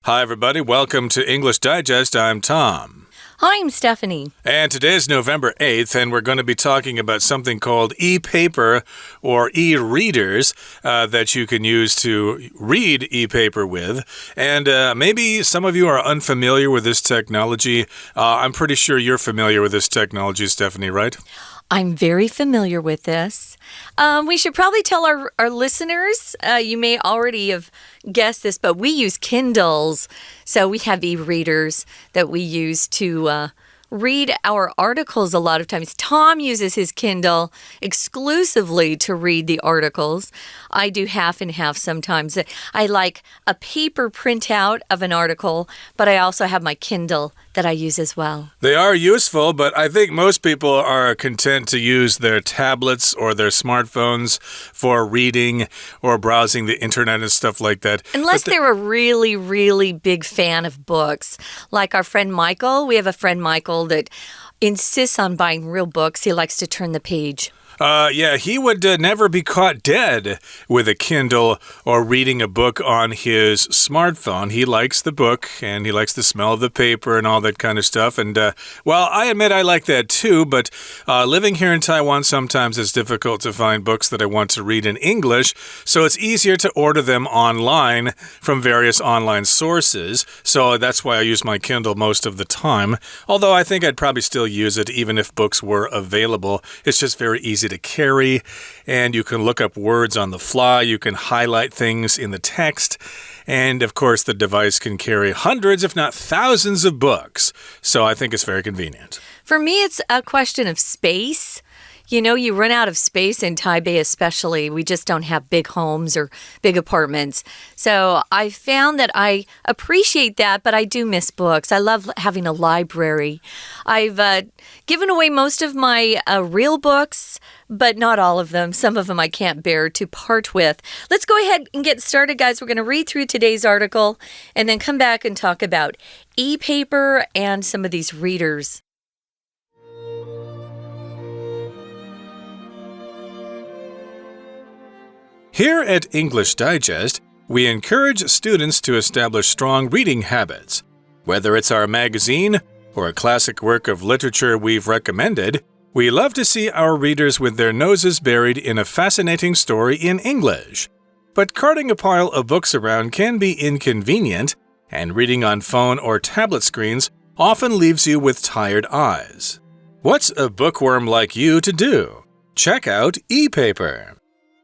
Hi, everybody. Welcome to English Digest. I'm Tom. Hi, I'm Stephanie. And today is November 8th, and we're going to be talking about something called e-paper or e-readers that you can use to read e-paper with. And maybe some of you are unfamiliar with this technology. I'm pretty sure you're familiar with this technology, Stephanie, right? I'm very familiar with this. We should probably tell our listeners, you may already have guessed this, but we use Kindles. So we have e-readers that we use to read our articles a lot of times. Tom uses his Kindle exclusively to read the articles. I do half and half sometimes. I like a paper printout of an article, but I also have my Kindle that I use as well. They are useful, but I think most people are content to use their tablets or their smartphones for reading or browsing the internet and stuff like that. Unless they're a really, really big fan of books. Like our friend Michael. We have a friend Michael that insists on buying real books. He likes to turn the page. Yeah, he would never be caught dead with a Kindle or reading a book on his smartphone. He likes the book and he likes the smell of the paper and all that kind of stuff. And, well, I admit I like that too, but living here in Taiwan, sometimes it's difficult to find books that I want to read in English, so it's easier to order them online from various online sources. So that's why I use my Kindle most of the time, although I think I'd probably still use it even if books were available. It's just very easy to carry, and you can look up words on the fly. You can highlight things in the text, and of course the device can carry hundreds if not thousands of books, so I think it's very convenient. For me, it's a question of space. You know, you run out of space in Taipei especially. We just don't have big homes or big apartments. So I found that I appreciate that, but I do miss books. I love having a library. I've given away most of my real books, but not all of them. Some of them I can't bear to part with. Let's go ahead and get started, guys. We're going to read through today's article and then come back and talk about e-paper and some of these readers. Here at English Digest, we encourage students to establish strong reading habits. Whether it's our magazine or a classic work of literature we've recommended, we love to see our readers with their noses buried in a fascinating story in English. But carting a pile of books around can be inconvenient, and reading on phone or tablet screens often leaves you with tired eyes. What's a bookworm like you to do? Check out e-paper.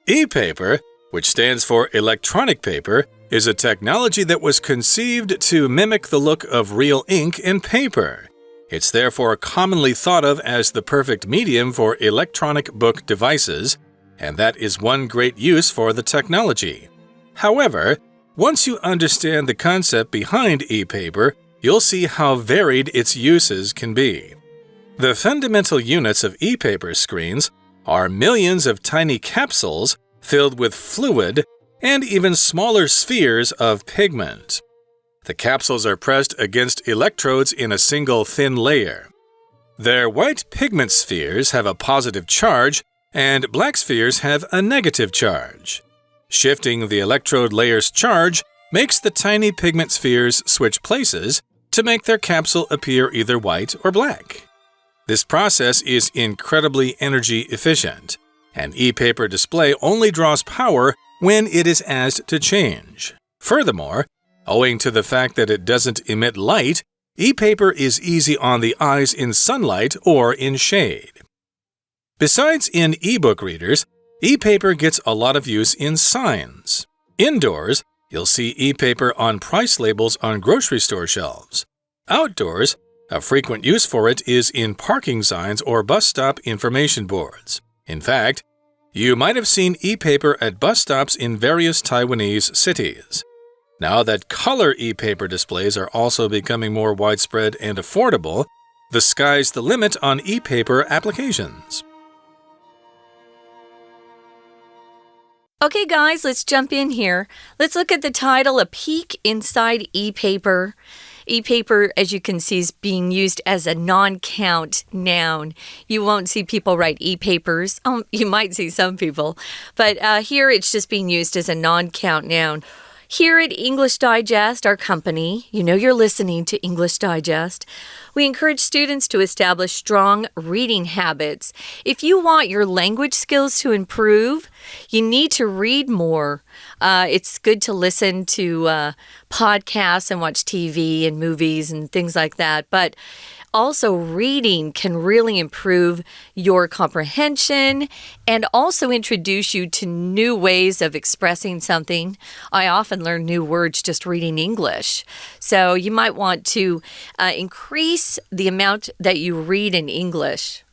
E-paper, which stands for electronic paper, is a technology that was conceived to mimic the look of real ink and paper. It's therefore commonly thought of as the perfect medium for electronic book devices, and that is one great use for the technology. However, once you understand the concept behind e-paper, you'll see how varied its uses can be. The fundamental units of e-paper screens are millions of tiny capsules filled with fluid and even smaller spheres of pigment. The capsules are pressed against electrodes in a single thin layer. Their white pigment spheres have a positive charge, and black spheres have a negative charge. Shifting the electrode layer's charge makes the tiny pigment spheres switch places to make their capsule appear either white or black. This process is incredibly energy efficient. An e-paper display only draws power when it is asked to change. Furthermore, owing to the fact that it doesn't emit light, e-paper is easy on the eyes in sunlight or in shade. Besides in e-book readers, e-paper gets a lot of use in signs. Indoors, you'll see e-paper on price labels on grocery store shelves. Outdoors, a frequent use for it is in parking signs or bus stop information boards. In fact, you might have seen e-paper at bus stops in various Taiwanese cities. Now that color e-paper displays are also becoming more widespread and affordable, the sky's the limit on e-paper applications. Okay, guys, let's jump in here. Let's look at the title, A Peek Inside e-paper. E-paper, as you can see, is being used as a non-count noun. You won't see people write e-papers. Oh, you might see some people. But here it's just being used as a non-count noun. Here at English Digest, our company, you know you're listening to English Digest, we encourage students to establish strong reading habits. If you want your language skills to improve, you need to read more. It's good to listen to podcasts and watch TV and movies and things like that, but also, reading can really improve your comprehension and also introduce you to new ways of expressing something. I often learn new words just reading English. So you might want to increase the amount that you read in English.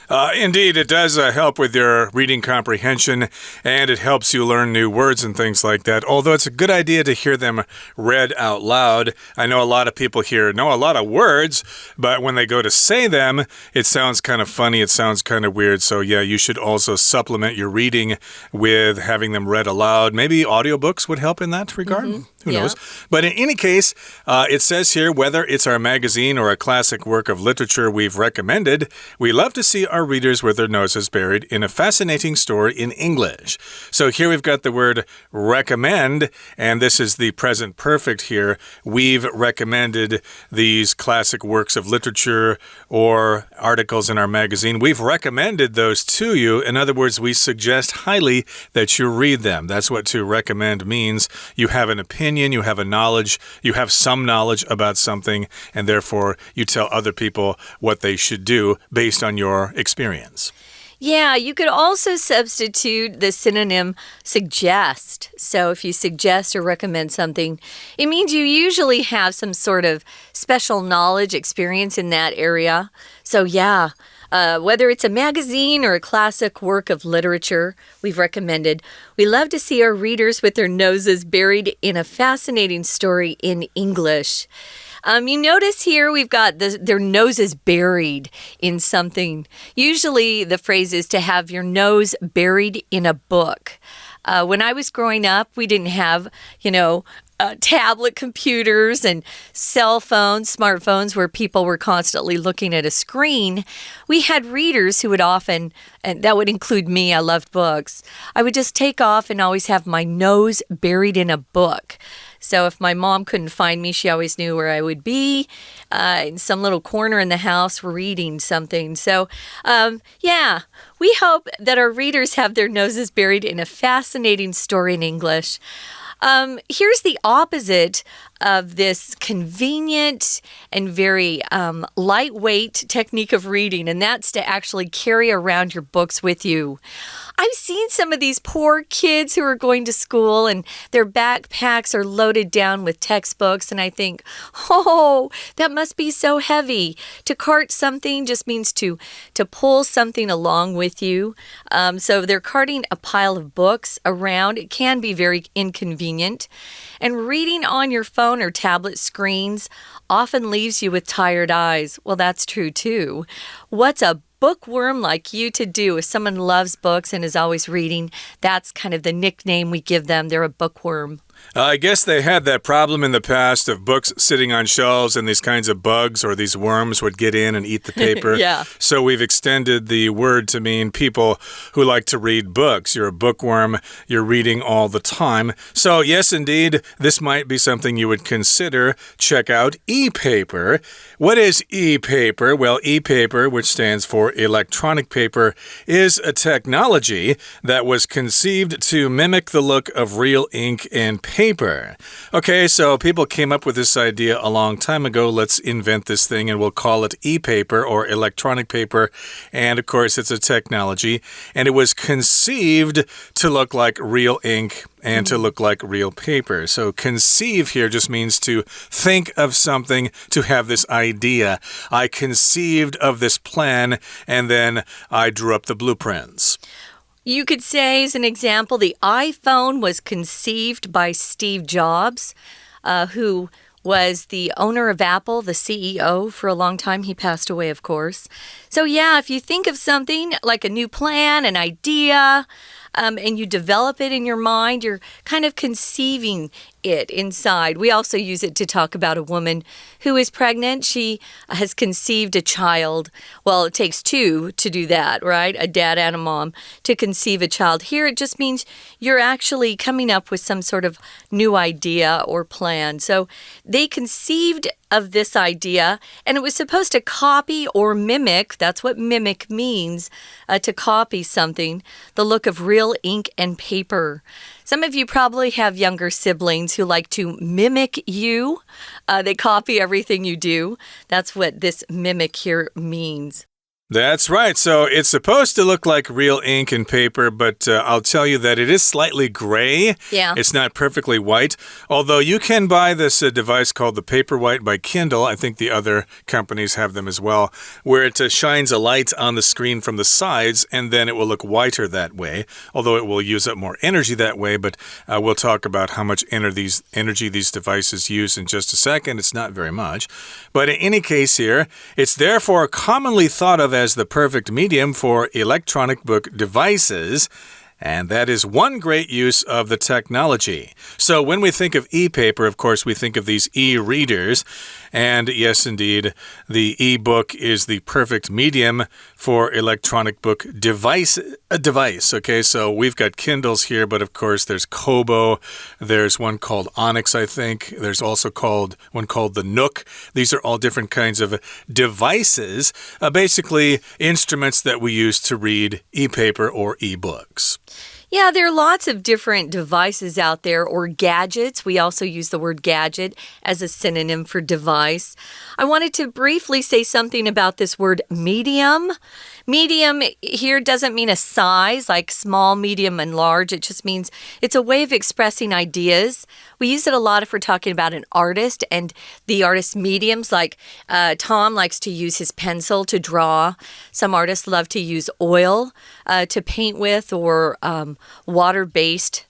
Indeed, it does help with your reading comprehension, and it helps you learn new words and things like that, although it's a good idea to hear them read out loud. I know a lot of people here know a lot of words, but when they go to say them, it sounds kind of funny, it sounds kind of weird, so yeah, you should also supplement your reading with having them read aloud. Maybe audiobooks would help in that regard? Who knows? But in any case, it says here, whether it's our magazine or a classic work of literature we've recommended, we love to see our readers with their noses buried in a fascinating story in English. So here we've got the word recommend, and this is the present perfect here. We've recommended these classic works of literature or articles in our magazine. We've recommended those to you. In other words, we suggest highly that you read them. That's what to recommend means. You have an opinion. You have a knowledge, you have some knowledge about something, and therefore you tell other people what they should do based on your experience. Yeah, you could also substitute the synonym suggest. So if you suggest or recommend something, it means you usually have some sort of special knowledge, experience in that area. So yeah. Whether it's a magazine or a classic work of literature we've recommended, we love to see our readers with their noses buried in a fascinating story in English. You notice here we've got their noses buried in something. Usually the phrase is to have your nose buried in a book. When I was growing up, we didn't have, tablet computers and cell phones, smartphones where people were constantly looking at a screen. We had readers who would often, and that would include me, I loved books. I would just take off and always have my nose buried in a book. So if my mom couldn't find me, she always knew where I would be in some little corner in the house reading something. So, yeah, we hope that our readers have their noses buried in a fascinating story in English. Here's the opposite of this convenient and very lightweight technique of reading, and that's to actually carry around your books with you. I've seen some of these poor kids who are going to school and their backpacks are loaded down with textbooks, and I think, oh, that must be so heavy. To cart something just means to pull something along with you. So they're carting a pile of books around. It can be very inconvenient. And reading on your phone or tablet screens often leaves you with tired eyes. Well, that's true too. What's a bookworm like you to do? If someone loves books and is always reading, that's kind of the nickname we give them. They're a bookworm. I guess they had that problem in the past of books sitting on shelves and these kinds of bugs or these worms would get in and eat the paper. Yeah. So we've extended the word to mean people who like to read books. You're a bookworm. You're reading all the time. So yes, indeed, this might be something you would consider. Check out e-paper. What is e-paper? Well, e-paper, which stands for electronic paper, is a technology that was conceived to mimic the look of real ink and paper. Okay, so people came up with this idea a long time ago. Let's invent this thing and we'll call it e-paper or electronic paper. And of course, it's a technology. And it was conceived to look like real ink and to look like real paper. So conceive here just means to think of something, to have this idea. I conceived of this plan and then I drew up the blueprints. You could say, as an example, the iPhone was conceived by Steve Jobs, who was the owner of Apple, the CEO for a long time. He passed away, of course. So yeah, if you think of something like a new plan, an idea, and you develop it in your mind, you're kind of conceiving it inside. We also use it to talk about a woman who is pregnant. She has conceived a child. Well, it takes two to do that, right? A dad and a mom to conceive a child. Here, it just means you're actually coming up with some sort of new idea or plan. So they conceived of this idea, and it was supposed to copy or mimic, that's what mimic means, to copy something, the look of real ink and paper. Some of you probably have younger siblings who like to mimic you. They copy everything you do. That's what this mimic here means. That's right. So it's supposed to look like real ink and paper, but I'll tell you that it is slightly gray. Yeah. It's not perfectly white. Although you can buy this device called the Paperwhite by Kindle. I think the other companies have them as well, where it shines a light on the screen from the sides, and then it will look whiter that way, although it will use up more energy that way. But we'll talk about how much energy these devices use in just a second. It's not very much. But in any case here, it's therefore commonly thought of as the perfect medium for electronic book devices. And that is one great use of the technology. So when we think of e-paper, of course, we think of these e-readers. And yes, indeed, the e-book is the perfect medium for electronic book device. Okay, so we've got Kindles here, but of course there's Kobo. There's one called Onyx, I think. There's also one called the Nook. These are all different kinds of devices, basically instruments that we use to read e-paper or e-books. Yeah, there are lots of different devices out there, or gadgets. We also use the word gadget as a synonym for device. I wanted to briefly say something about this word medium. Medium here doesn't mean a size, like small, medium, and large. It just means it's a way of expressing ideas. We use it a lot if we're talking about an artist and the artist's mediums, like Tom likes to use his pencil to draw. Some artists love to use oil to paint with, or water-based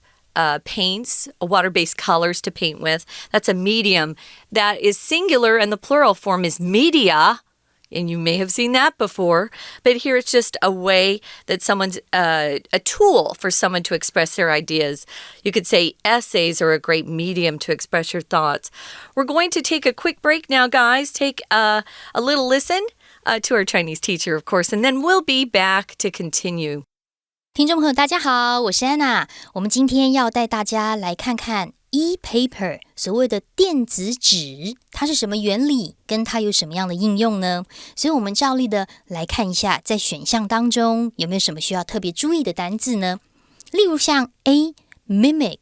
paints, water-based colors to paint with. That's a medium. That is singular, and the plural form is media. And you may have seen that before, but here it's just a way that someone's a tool for someone to express their ideas. You could say essays are a great medium to express your thoughts. We're going to take a quick break now, guys. Take a little listen to our Chinese teacher, of course, and then we'll be back to continue. 听众朋友大家好，我是安娜。我们今天要带大家来看看 e-paper 所谓的电子纸，它是什么原理，跟它有什么样的应用呢？所以我们照例的来看一下，在选项当中有没有什么需要特别注意的单字呢？例如像 A mimic，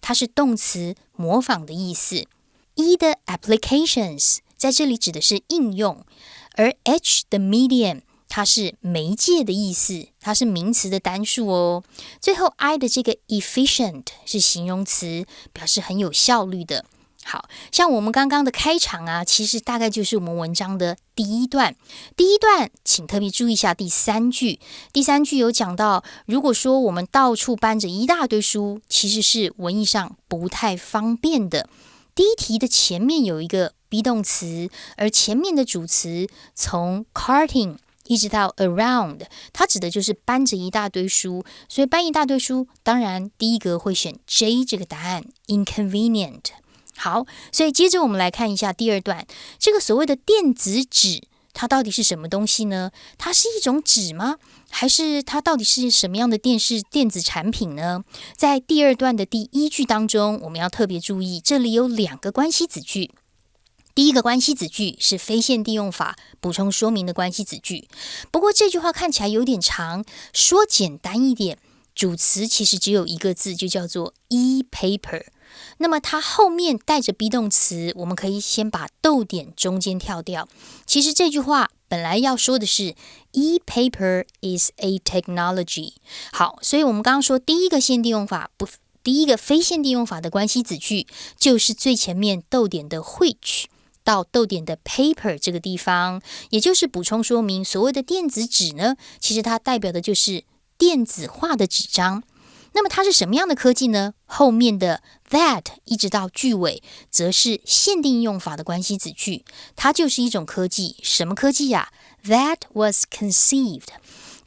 它是动词模仿的意思。E 的 applications 在这里指的是应用，而 H 的 medium它是媒介的意思，它是名词的单数哦。最后 I 的这个 efficient 是形容词，表示很有效率的。好，像我们刚刚的开场啊，其实大概就是我们文章的第一段。第一段请特别注意一下第三句。第三句有讲到，如果说我们到处搬着一大堆书，其实是文意上不太方便的。第一题的前面有一个 be 动词，而前面的主词从 carting一直到 around， 它指的就是搬着一大堆书，所以搬一大堆书，当然第一个会选 J 这个答案 inconvenient。 好，所以接着我们来看一下第二段，这个所谓的电子纸它到底是什么东西呢？它是一种纸吗？还是它到底是什么样的电子产品呢？在第二段的第一句当中，我们要特别注意，这里有两个关系子句。第一个关系子句是非限定用法补充说明的关系子句，不过这句话看起来有点长，说简单一点，主词其实只有一个字，就叫做 e-paper。 那么它后面带着 be 动词，我们可以先把逗点中间跳掉。其实这句话本来要说的是 e-paper is a technology。 好，所以我们刚刚说第一个限定用法第一个非限定用法的关系子句就是最前面逗点的 which到逗点的 paper 这个地方，也就是补充说明所谓的电子纸呢，其实它代表的就是电子化的纸张。那么它是什么样的科技呢？后面的 that 一直到句尾则是限定用法的关系子句，它就是一种科技。什么科技呀？That was conceived，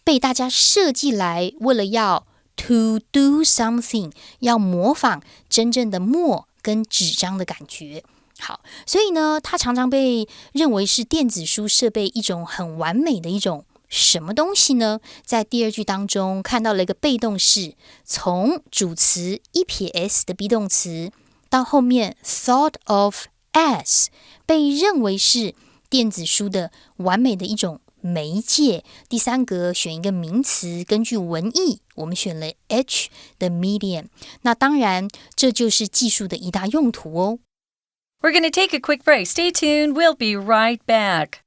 被大家设计来为了要 to do something， 要模仿真正的墨跟纸张的感觉。好，所以呢，它常常被认为是电子书设备一种很完美的一种什么东西呢？在第二句当中看到了一个被动式，从主词1撇s的 be 动词到后面 thought of as 被认为是电子书的完美的一种媒介。第三格选一个名词，根据文意我们选了 H 的 medium。 那当然这就是技术的一大用途哦。We're going to take a quick break. Stay tuned. We'll be right back.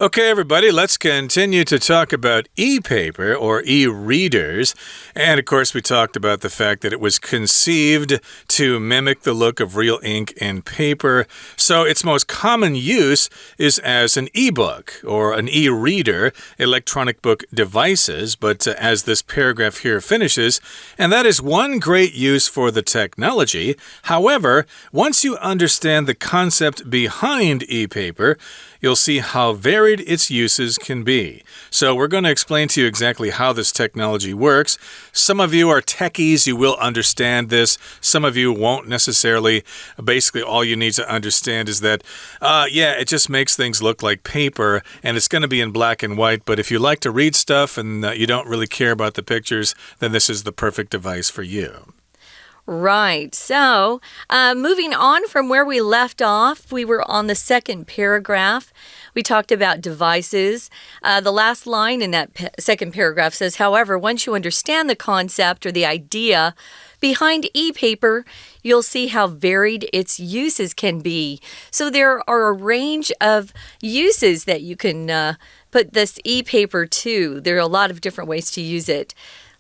Okay, everybody, let's continue to talk about e-paper or e-readers. And, of course, we talked about the fact that it was conceived to mimic the look of real ink and paper. So its most common use is as an e-book or an e-reader, electronic book devices. But as this paragraph here finishes, and that is one great use for the technology. However, once you understand the concept behind e-paper, you'll see how varied its uses can be. So we're going to explain to you exactly how this technology works. Some of you are techies, you will understand this. Some of you won't necessarily. Basically, all you need to understand is that, it just makes things look like paper, and it's going to be in black and white. But if you like to read stuff and you don't really care about the pictures, then this is the perfect device for you. Right. So, moving on from where we left off, we were on the second paragraph. We talked about devices. The last line in that second paragraph says, however, once you understand the concept or the idea behind e-paper, you'll see how varied its uses can be. So there are a range of uses that you can put this e-paper to. There are a lot of different ways to use it.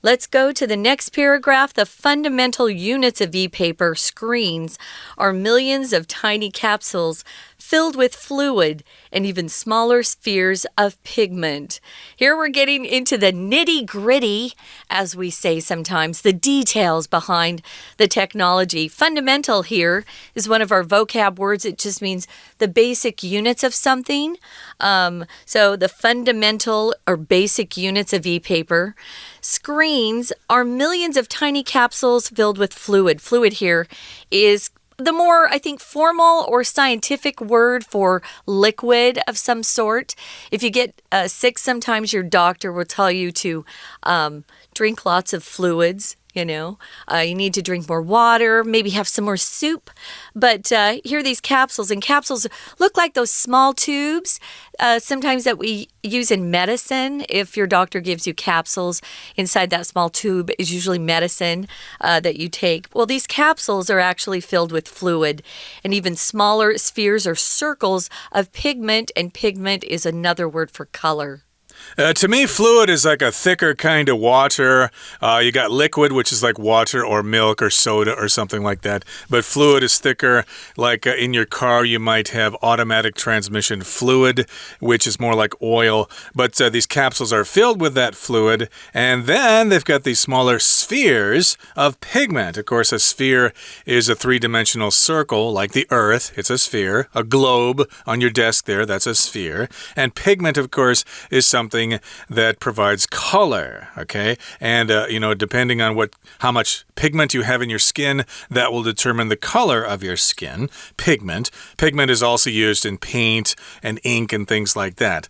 Let's go to the next paragraph. The fundamental units of e-paper screens are millions of tiny capsules filled with fluid and even smaller spheres of pigment. Here we're getting into the nitty-gritty, as we say sometimes, the details behind the technology. Fundamental here is one of our vocab words. It just means the basic units of something. So the fundamental or basic units of e-paper. Screens are millions of tiny capsules filled with fluid. Fluid here is the more, I think, formal or scientific word for liquid of some sort. If you get sick, sometimes your doctor will tell you to drink lots of fluids. You need to drink more water, maybe have some more soup. But here are these capsules, and capsules look like those small tubes sometimes that we use in medicine. If your doctor gives you capsules, inside that small tube is usually medicine that you take. Well, these capsules are actually filled with fluid, and even smaller spheres or circles of pigment, and pigment is another word for color. To me, fluid is like a thicker kind of water. You got liquid, which is like water or milk or soda or something like that. But fluid is thicker. Like in your car, you might have automatic transmission fluid, which is more like oil. But these capsules are filled with that fluid. And then they've got these smaller spheres of pigment. Of course, a sphere is a three-dimensional circle like the Earth. It's a sphere. A globe on your desk there, that's a sphere. And pigment, of course, is something that provides color, okay? And, depending on how much pigment you have in your skin, that will determine the color of your skin. Pigment. Pigment is also used in paint and ink and things like that.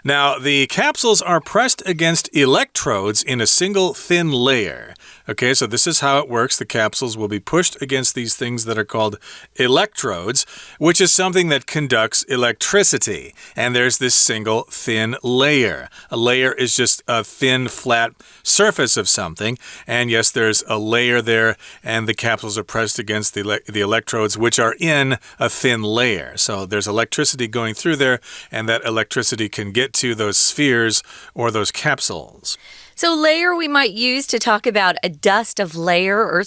Now, the capsules are pressed against electrodes in a single thin layer. Okay, so this is how it works. The capsules will be pushed against these things that are called electrodes, which is something that conducts electricity. And there's this single thin layer. A layer is just a thin, flat surface of something. And yes, there's a layer there, and the capsules are pressed against the electrodes, which are in a thin layer. So there's electricity going through there, and that electricity can get to those spheres or those capsules. So layer we might use to talk about a dust of layer, or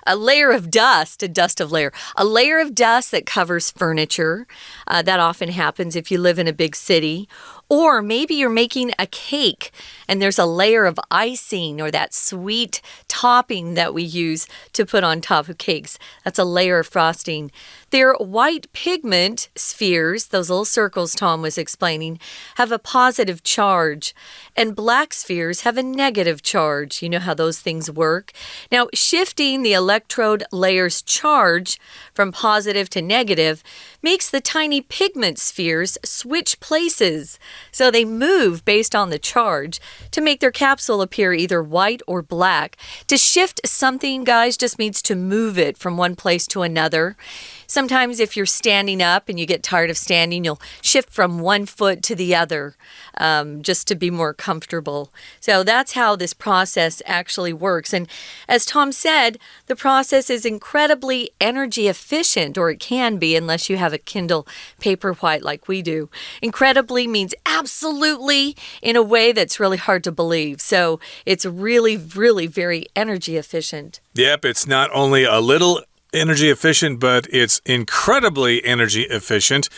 a layer of dust, a dust of layer. A layer of dust that covers furniture. That often happens if you live in a big city. Or maybe you're making a cake and there's a layer of icing or that sweet topping that we use to put on top of cakes. That's a layer of frosting. Their white pigment spheres, those little circles Tom was explaining, have a positive charge, and black spheres have a negative charge. You know how those things work. Now, shifting the electrode layer's charge from positive to negative makes the tiny pigment spheres switch places. So they move based on the charge to make their capsule appear either white or black. To shift something, guys, just means to move it from one place to another. Sometimes if you're standing up and you get tired of standing, you'll shift from one foot to the other just to be more comfortable. So that's how this process actually works. And as Tom said, the process is incredibly energy efficient, or it can be unless you have a Kindle Paperwhite like we do. Incredibly means absolutely in a way that's really hard to believe. So it's really, really very energy efficient. Yep, it's not only a little energy efficient, but it's incredibly energy efficient.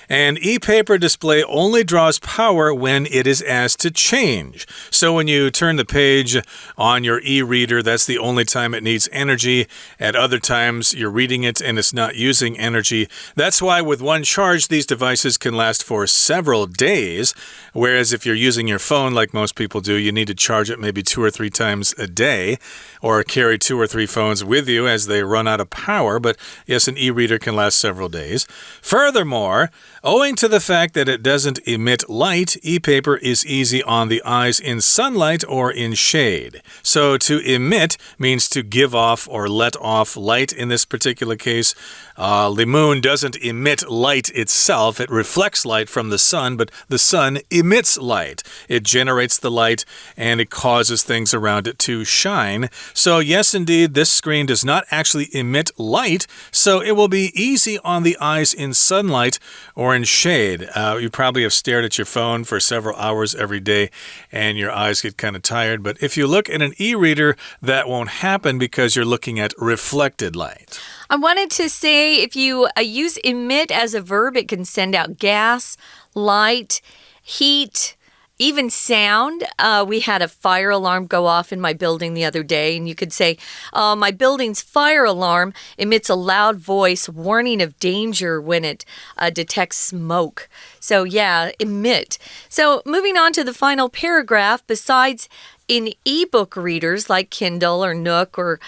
An e-paper display only draws power when it is asked to change. So when you turn the page on your e-reader, that's the only time it needs energy. At other times, you're reading it and it's not using energy. That's why with one charge, these devices can last for several days. Whereas if you're using your phone like most people do, you need to charge it maybe 2 or 3 times a day, or carry 2 or 3 phones with you as they run out of power. But yes, an e-reader can last several days. Furthermore, owing to the fact that it doesn't emit light, e-paper is easy on the eyes in sunlight or in shade. So to emit means to give off or let off light in this particular case. The moon doesn't emit light itself. It reflects light from the sun, but the sun emits light. It generates the light and it causes things around it to shine. So yes, indeed, this screen does not actually emit light, so it will be easy on the eyes in sunlight or in shade. You probably have stared at your phone for several hours every day and your eyes get kind of tired. But if you look at an e-reader, that won't happen because you're looking at reflected light. I wanted to say if you use emit as a verb, it can send out gas, light, heat, even sound. We had a fire alarm go off in my building the other day, and you could say, my building's fire alarm emits a loud voice warning of danger when it detects smoke. So yeah, emit. So moving on to the final paragraph, besides in e-book readers like Kindle or Nook or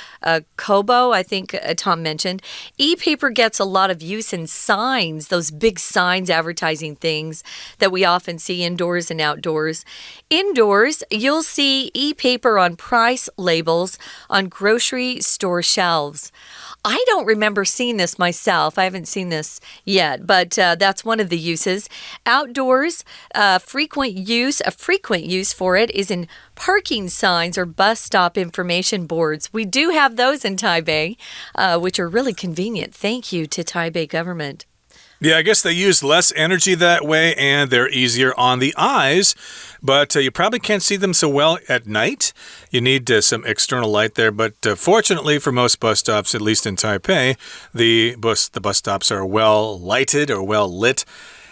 Kobo, I think Tom mentioned, e-paper gets a lot of use in signs, those big signs advertising things that we often see indoors and outdoors. Indoors, you'll see e-paper on price labels on grocery store shelves. I don't remember seeing this myself. I haven't seen this yet, but that's one of the uses. Outdoors, a frequent use for it is in parking signs or bus stop information boards. We do have those in Taipei, which are really convenient. Thank you to Taipei government. Yeah, I guess they use less energy that way, and they're easier on the eyes, but you probably can't see them so well at night. You need some external light there, but fortunately for most bus stops, at least in Taipei, the bus stops are well lighted or well lit.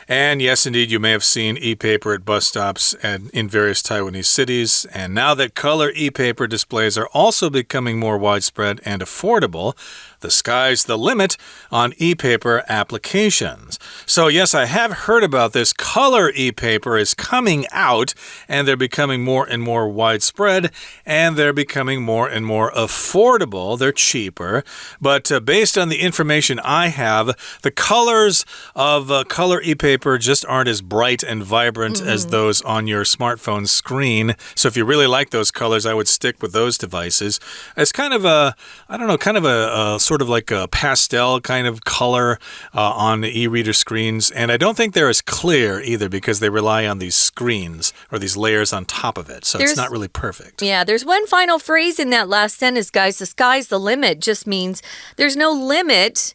And yes, indeed, you may have seen e-paper at bus stops and in various Taiwanese cities. And now that color e-paper displays are also becoming more widespread and affordable, the sky's the limit on e-paper applications. So yes, I have heard about this. Color e-paper is coming out, and they're becoming more and more widespread, and they're becoming more and more affordable. They're cheaper. But based on the information I have, the colors of color e-paper just aren't as bright and vibrant as those on your smartphone screen. So if you really like those colors, I would stick with those devices. It's kind of a, sort of like a pastel kind of color on the e-reader screens. And I don't think they're as clear either because they rely on these screens or these layers on top of it. So it's not really perfect. Yeah, there's one final phrase in that last sentence, guys. The sky's the limit just means there's no limit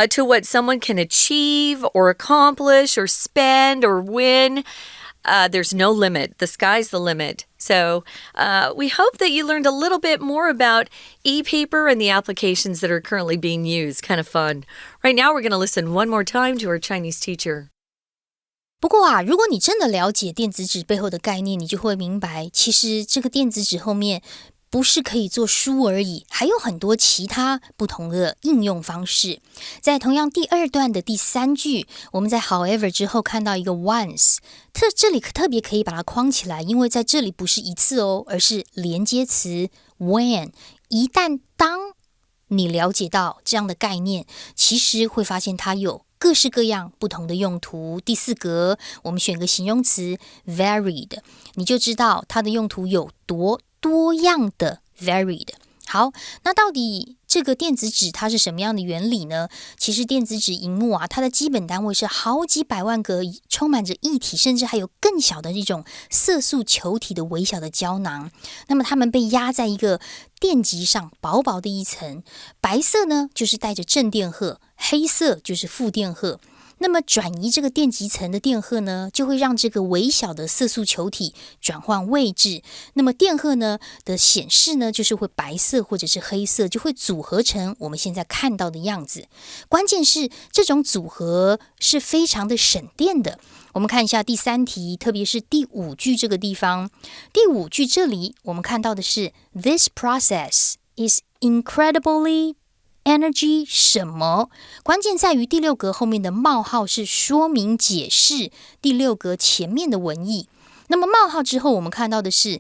to what someone can achieve or accomplish or spend or win. There's no limit. The sky's the limit. So we hope that you learned a little bit more about e-paper and the applications that are currently being used. Kind of fun. Right now, we're going to listen one more time to our Chinese teacher. 不过啊，如果你真的了解电子纸背后的概念，你就会明白，其实这个电子纸后面不是可以做书而已，还有很多其他不同的应用方式。在同样第二段的第3句，我们在 however 之后看到一个 once， 这里特别可以把它框起来，因为在这里不是一次哦，而是连接词 when。 一旦当你了解到这样的概念，其实会发现它有各式各样不同的用途。第4格我们选个形容词 varied， 你就知道它的用途有多样的 varied。 好，那到底这个电子纸它是什么样的原理呢？其实电子纸萤幕啊，它的基本单位是好几百万个充满着液体，甚至还有更小的这种色素球体的微小的胶囊。那么它们被压在一个电极上，薄薄的一层，白色呢就是带着正电荷，黑色就是负电荷。那么转移这个电极层的电荷呢，就会让这个微小的色素球体转换位置。那么电荷呢的显示呢，就是会白色或者是黑色，就会组合成我们现在看到的样子。关键是这种组合是非常的省电的。我们看一下第3题，特别是第5句这个地方。第5句这里我们看到的是 This process is incredibly energy 什么？关键在于第6格后面的冒号是说明解释第6格前面的文意。那么冒号之后我们看到的是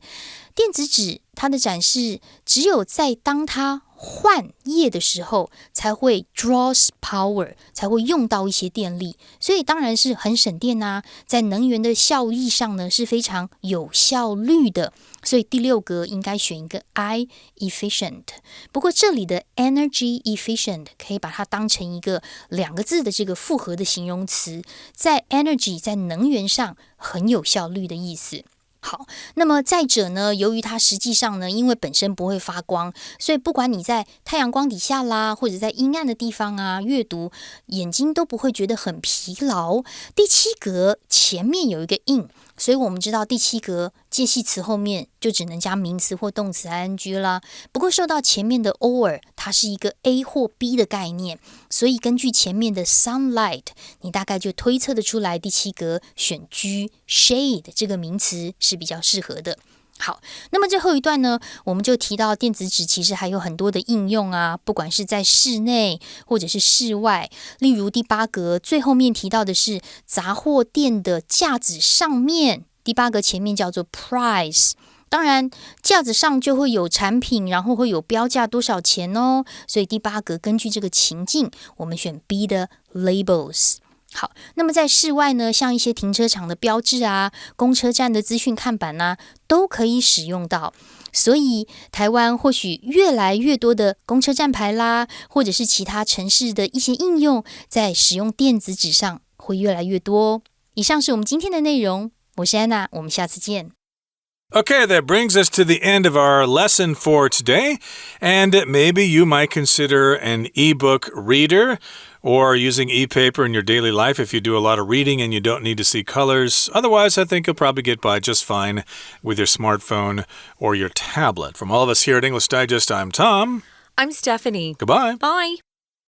电子纸它的展示，只有在当它换页的时候才会 draws power， 才会用到一些电力，所以当然是很省电啊，在能源的效益上呢是非常有效率的。所以第6格应该选一个 I efficient。 不过这里的 energy efficient 可以把它当成一个2个字的这个复合的形容词，在 energy 在能源上很有效率的意思。好，那么再者呢，由于它实际上呢，因为本身不会发光，所以不管你在太阳光底下啦，或者在阴暗的地方啊阅读，眼睛都不会觉得很疲劳。第7格前面有一个 in， 所以我们知道第7格介系词后面就只能加名词或动词 ing 啦。不过受到前面的 or， 它是一个 A 或 B 的概念，所以根据前面的 sunlight， 你大概就推测得出来第7格选 G shade 这个名词是比较适合的。好，那么最后一段呢，我们就提到电子纸其实还有很多的应用啊，不管是在室内或者是室外。例如第8格最后面提到的是杂货店的架子上面，第8格前面叫做 price， 当然架子上就会有产品，然后会有标价多少钱哦，所以第8格根据这个情境我们选 B 的 labels。好，那么在室外呢，像一些停车场的标志啊，公车站的资讯看板啊，都可以使用到。所以台湾或许越来越多的公车站牌啦，或者是其他城市的一些应用，在使用电子纸上会越来越多哦。以上是我们今天的内容，我是安娜，我们下次见。Okay, that brings us to the end of our lesson for today. And maybe you might consider an ebook reader or using e-paper in your daily life if you do a lot of reading and you don't need to see colors. Otherwise, I think you'll probably get by just fine with your smartphone or your tablet. From all of us here at English Digest, I'm Tom. I'm Stephanie. Goodbye. Bye.